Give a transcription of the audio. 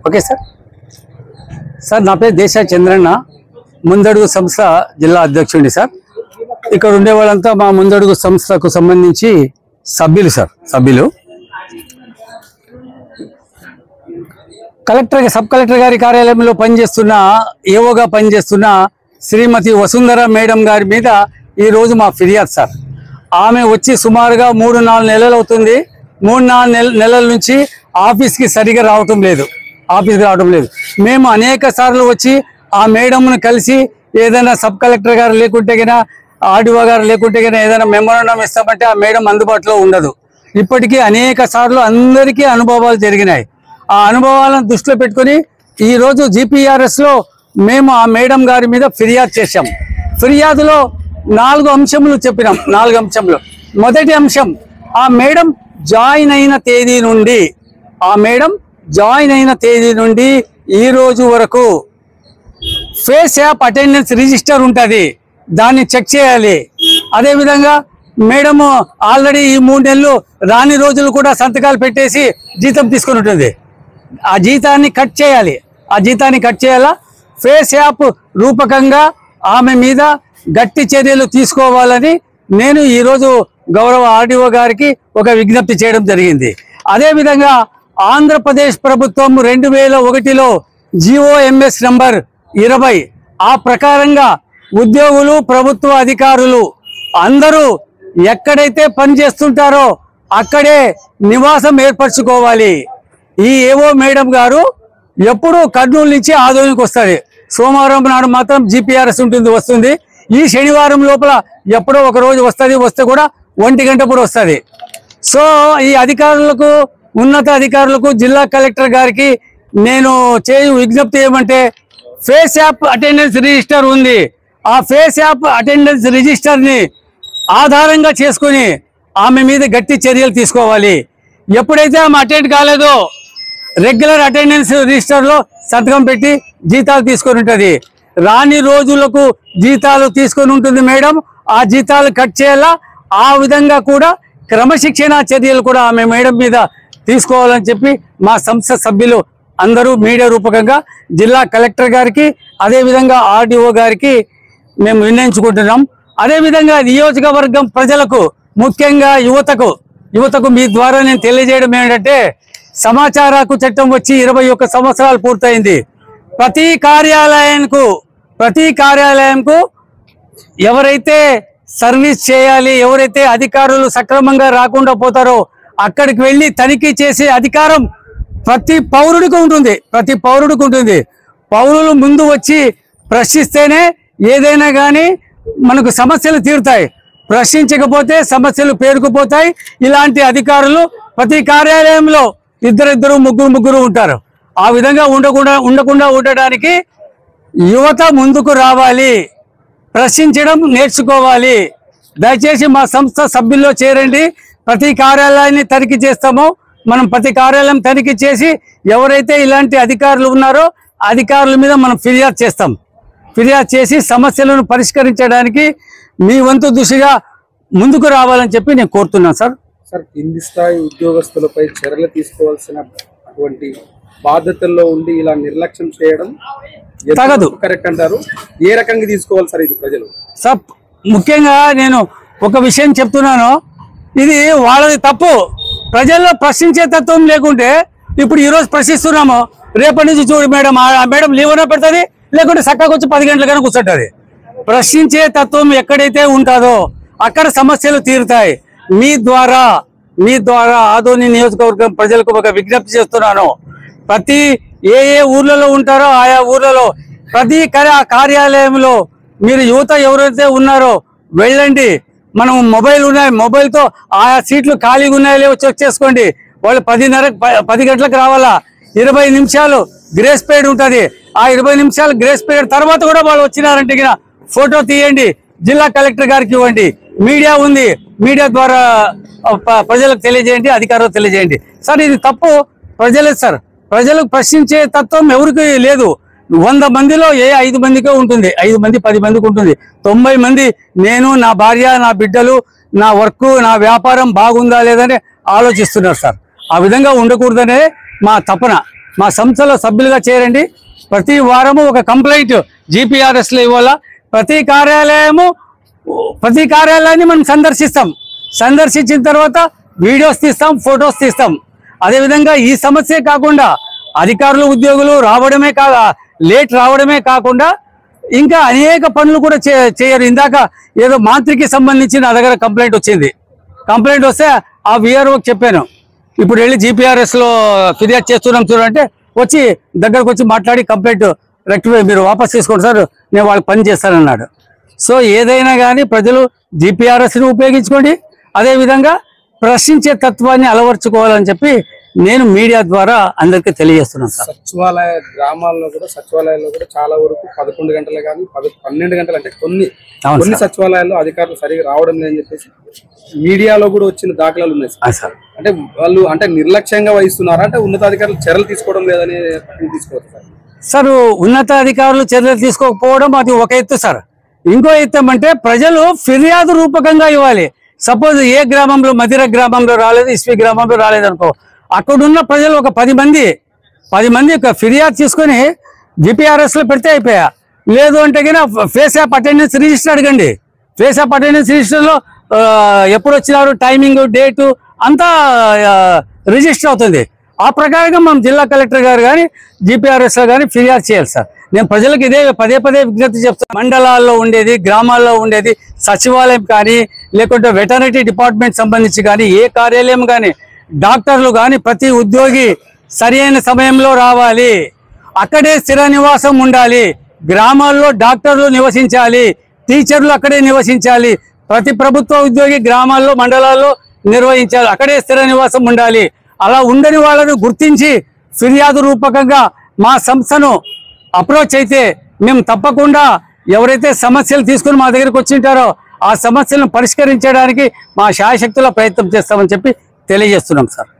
Okay sir. Sir నా పేరు దేశా చంద్రన్న, ముందడుగు సంస్థ జిల్లా అధ్యక్షుడిని సార్. ఇక్కడ ఉండే వాళ్ళంతా మా ముందడుగు సంస్థకు సంబంధించి సభ్యులు సార్. సబ్ కలెక్టర్ గారి కార్యాలయంలో పనిచేస్తున్న ఏవోగా పనిచేస్తున్న శ్రీమతి వసుంధర మేడం గారి మీద ఈరోజు మా ఫిర్యాదు సార్. ఆమె వచ్చి సుమారుగా 3-4 నెలలు అవుతుంది. 3-4 నెలల నుంచి ఆఫీస్కి సరిగా రావటం లేదు. మేము అనేక సార్లు వచ్చి ఆ మేడంను కలిసి ఏదైనా సబ్ కలెక్టర్ గారు లేకుంటే గినా ఆర్డీఓ గారు లేకుంటే గినా ఏదైనా మెమోరాండం ఇస్తామంటే ఆ మేడం అందుబాటులో ఉండదు. ఇప్పటికీ అనేక సార్లు అందరికీ అనుభవాలు జరిగినాయి. ఆ అనుభవాలను దృష్టిలో పెట్టుకుని ఈరోజు GPRSలో మేము ఆ మేడం గారి మీద ఫిర్యాదు చేశాం. ఫిర్యాదులో 4 అంశములు చెప్పినాం. 4 అంశములు. మొదటి అంశం, ఆ మేడం జాయిన్ అయిన తేదీ నుండి ఈ రోజు వరకు ఫేస్ యాప్ అటెండెన్స్ రిజిస్టర్ ఉంటుంది, దాన్ని చెక్ చేయాలి. అదేవిధంగా మేడం ఆల్రెడీ ఈ 3 నెలలు రాని రోజులు కూడా సంతకాలు పెట్టేసి జీతం తీసుకుని ఉంటుంది. ఆ జీతాన్ని కట్ చేయాలా. ఫేస్ యాప్ రూపకంగా ఆమె మీద గట్టి చర్యలు తీసుకోవాలని నేను ఈరోజు గౌరవ ఆర్డీఓ గారికి ఒక విజ్ఞప్తి చేయడం జరిగింది. అదేవిధంగా ఆంధ్రప్రదేశ్ ప్రభుత్వం 2001లో GOMS నంబర్ 20 ఆ ప్రకారంగా ఉద్యోగులు, ప్రభుత్వ అధికారులు అందరూ ఎక్కడైతే పనిచేస్తుంటారో అక్కడే నివాసం ఏర్పరచుకోవాలి. ఈ ఏవో మేడం గారు ఎప్పుడు కర్నూలు నుంచి ఆదోనికి వస్తుంది. సోమవారం నాడు మాత్రం GPRS వస్తుంది. ఈ శనివారం లోపల ఎప్పుడో ఒక రోజు వస్తే కూడా 1 గంటప్పుడు వస్తుంది. సో ఈ అధికారులకు, ఉన్నత అధికారులకు, జిల్లా కలెక్టర్ గారికి నేను విజ్ఞప్తి ఏమంటే, ఫేస్ యాప్ అటెండెన్స్ రిజిస్టర్ ఉంది. ఆ ఫేస్ యాప్ అటెండెన్స్ రిజిస్టర్ని ఆధారంగా చేసుకుని ఆమె మీద గట్టి చర్యలు తీసుకోవాలి. ఎప్పుడైతే ఆమె అటెండ్ కాలేదో రెగ్యులర్ అటెండెన్స్ రిజిస్టర్లో సంతకం పెట్టి జీతాలు తీసుకొని ఉంటుంది. రాని రోజులకు జీతాలు తీసుకొని ఉంటుంది మేడం. ఆ జీతాలు కట్ చేయాలా. ఆ విధంగా కూడా క్రమశిక్షణ చర్యలు కూడా ఆమె మేడం మీద తీసుకోవాలని చెప్పి మా సంస్థ సభ్యులు అందరూ మీడియా రూపకంగా జిల్లా కలెక్టర్ గారికి, అదేవిధంగా ఆర్డీఓ గారికి మేము నిర్ణయించుకుంటున్నాం. అదేవిధంగా నియోజకవర్గం ప్రజలకు, ముఖ్యంగా యువతకు మీ ద్వారా నేను తెలియజేయడం ఏంటంటే, సమాచార హక్కు చట్టం వచ్చి 21 సంవత్సరాలు పూర్తయింది. ప్రతి కార్యాలయంకు ఎవరైతే సర్వీస్ చేయాలి, ఎవరైతే అధికారులు సక్రమంగా రాకుండా పోతారో అక్కడికి వెళ్ళి తనిఖీ చేసే అధికారం ప్రతి పౌరుడికి ఉంటుంది. పౌరులు ముందు వచ్చి ప్రశ్నిస్తేనే ఏదైనా కానీ మనకు సమస్యలు తీరుతాయి. ప్రశ్నించకపోతే సమస్యలు పేరుకుపోతాయి. ఇలాంటి అధికారులు ప్రతి కార్యాలయంలో 2, 3 ఉంటారు. ఆ విధంగా ఉండకుండా ఉండడానికి యువత ముందుకు రావాలి, ప్రశ్నించడం నేర్చుకోవాలి. దయచేసి మా సంస్థ సభ్యుల్లో చేరండి. ప్రతి కార్యాలయాన్ని తనిఖీ చేస్తామో మనం ప్రతి కార్యాలయం తనిఖీ చేసి ఎవరైతే ఇలాంటి అధికారులు ఉన్నారో అధికారుల మీద మనం ఫిర్యాదు చేసి సమస్యలను పరిష్కరించడానికి మీ వంతు దృష్టిగా ముందుకు రావాలని చెప్పి నేను కోరుతున్నాను సార్. కింది స్థాయి ఉద్యోగస్తులపై చర్యలు తీసుకోవాల్సిన అటువంటి బాధ్యతల్లో ఉండి ఇలా నిర్లక్ష్యం చేయడం తగదు. కరెక్ట్ అంటారు. ఏ రకంగా తీసుకోవాలి సార్ ఇది ప్రజలు? సార్ ముఖ్యంగా నేను ఒక విషయం చెప్తున్నాను, ఇది వాళ్ళది తప్పు. ప్రజల్లో ప్రశ్నించే తత్వం లేకుంటే ఇప్పుడు ఈరోజు ప్రశ్నిస్తున్నాము, రేపటి నుంచి చూడు మేడం, ఆ మేడం లీవ్ అయినా పెడుతుంది, లేకుంటే చక్కగా వచ్చి 10 గంటలకైనా కూర్చుంటుంది. ప్రశ్నించే తత్వం ఎక్కడైతే ఉంటుందో అక్కడ సమస్యలు తీరుతాయి. మీ ద్వారా ఆదోని నియోజకవర్గం ప్రజలకు ఒక విజ్ఞప్తి చేస్తున్నాను. ప్రతి ఏ ఊర్లలో ఉంటారో ఆయా ఊర్లలో ప్రతి కార్యాలయంలో మీరు యువత ఎవరైతే ఉన్నారో వెళ్ళండి. మనం మొబైల్తో ఆయా సీట్లు ఖాళీగా ఉన్నాయో లేవో చెక్ చేసుకోండి. వాళ్ళు 10 గంటలకు రావాలా. 20 నిమిషాలు గ్రేస్ పీరియడ్ ఉంటుంది. ఆ 20 నిమిషాలు గ్రేస్ పీరియడ్ తర్వాత కూడా వాళ్ళు వచ్చినారంటే ఫోటో తీయండి, జిల్లా కలెక్టర్ గారికి ఇవ్వండి. మీడియా ఉంది, మీడియా ద్వారా ప్రజలకు తెలియజేయండి, అధికారులకు తెలియజేయండి. సార్ ఇది తప్పు ప్రజలే సార్. ప్రజలకు ప్రశ్నించే తత్వం ఎవరికి లేదు. 100 మందిలో 5 మందికే ఉంటుంది, 5 మంది 10 మందికి ఉంటుంది. 90 మంది నేను, నా భార్య, నా బిడ్డలు, నా వర్క్, నా వ్యాపారం బాగుందా లేదని ఆలోచిస్తున్నారు సార్. ఆ విధంగా ఉండకూడదనే మా తపన. మా సంస్థలో సభ్యులుగా చేరండి. ప్రతి వారము ఒక కంప్లైంట్ GPRSలో ఇవ్వాలా. ప్రతి కార్యాలయాన్ని మనం సందర్శించిన తర్వాత వీడియోస్ తీస్తాం, ఫొటోస్ తీస్తాం. అదేవిధంగా ఈ సమస్యే కాకుండా అధికారులు ఉద్యోగులు లేట్ రావడమే కాకుండా ఇంకా అనేక పనులు కూడా చేయరు. ఇందాక ఏదో మాంత్రికి సంబంధించి నా దగ్గర కంప్లైంట్ వచ్చింది. కంప్లైంట్ వస్తే ఆ VROకి చెప్పాను, ఇప్పుడు వెళ్ళి GPRSలో ఫిర్యాదు చేస్తున్నాం చూడంటే వచ్చి దగ్గరకు వచ్చి మాట్లాడి కంప్లైంట్ రెక్టిఫై మీరు వాపస్ తీసుకోండి సార్, నేను వాళ్ళకి పని చేస్తానన్నాడు. సో ఏదైనా కానీ ప్రజలు GPRSని ఉపయోగించుకోండి. అదేవిధంగా ప్రశ్నించే తత్వాన్ని అలవర్చుకోవాలని చెప్పి నేను మీడియా ద్వారా అందరికీ తెలియజేస్తున్నాను సార్. గ్రామాల్లో కూడా సచివాలయాల్లో కూడా చాలా వరకు 11 గంటలు కానీ 12 గంటలు అంటే కొన్ని సచివాలయాల్లో అధికారులు సరిగా రావడం లేదని చెప్పేసి మీడియాలో కూడా వచ్చిన దాఖలాలు ఉన్నాయి సార్. అంటే వాళ్ళు అంటే నిర్లక్ష్యంగా వహిస్తున్నారా, అంటే ఉన్నతాధికారులు చర్యలు తీసుకోవడం లేదని తీసుకోవచ్చు సార్. ఉన్నతాధికారులు చర్యలు తీసుకోకపోవడం అది ఒక ఎత్తు సార్. ఇంకో ఎత్తు అంటే ప్రజలు ఫిర్యాదు రూపకంగా ఇవ్వాలి. సపోజ్ ఏ గ్రామంలో మధిర గ్రామంలో రాలేదు, ఇస్వి గ్రామంలో రాలేదు అనుకో, అక్కడున్న ప్రజలు ఒక 10 మంది ఒక ఫిర్యాదు తీసుకొని GPRSలో పెడితే అయిపోయా. లేదు అంటే కన్నా ఫేస్ యాప్ అటెండెన్స్ రిజిస్టర్ అడగండి. ఫేస్ యాప్ అటెండెన్స్ రిజిస్టర్లో ఎప్పుడు వచ్చినారు, టైమింగ్, డేటు అంతా రిజిస్టర్ అవుతుంది. ఆ ప్రకారంగా మనం జిల్లా కలెక్టర్ గారు కానీ GPRSలో కానీ ఫిర్యాదు చేయాలి సార్. నేను ప్రజలకు ఇదే పదే విజ్ఞప్తి చెప్తాను. మండలాల్లో ఉండేది, గ్రామాల్లో ఉండేది సచివాలయం కానీ లేకుంటే వెటర్నరీ డిపార్ట్మెంట్ సంబంధించి కానీ ఏ కార్యాలయం కానీ డాక్టర్లు కానీ ప్రతి ఉద్యోగి సరైన సమయంలో రావాలి. అక్కడే స్థిర నివాసం ఉండాలి. గ్రామాల్లో డాక్టర్లు నివసించాలి, టీచర్లు అక్కడే నివసించాలి. ప్రతి ప్రభుత్వ ఉద్యోగి గ్రామాల్లో మండలాల్లో నిర్వహించాలి, అక్కడే స్థిర నివాసం ఉండాలి. అలా ఉండని వాళ్ళను గుర్తించి ఫిర్యాదు రూపకంగా మా సంస్థను అప్రోచ్ అయితే మేము తప్పకుండా ఎవరైతే సమస్యలు తీసుకుని మా దగ్గరికి వచ్చింటారో ఆ సమస్యలను పరిష్కరించడానికి మా శాయశక్తుల ప్రయత్నం చేస్తామని చెప్పి తెలియజేస్తున్నాం సార్.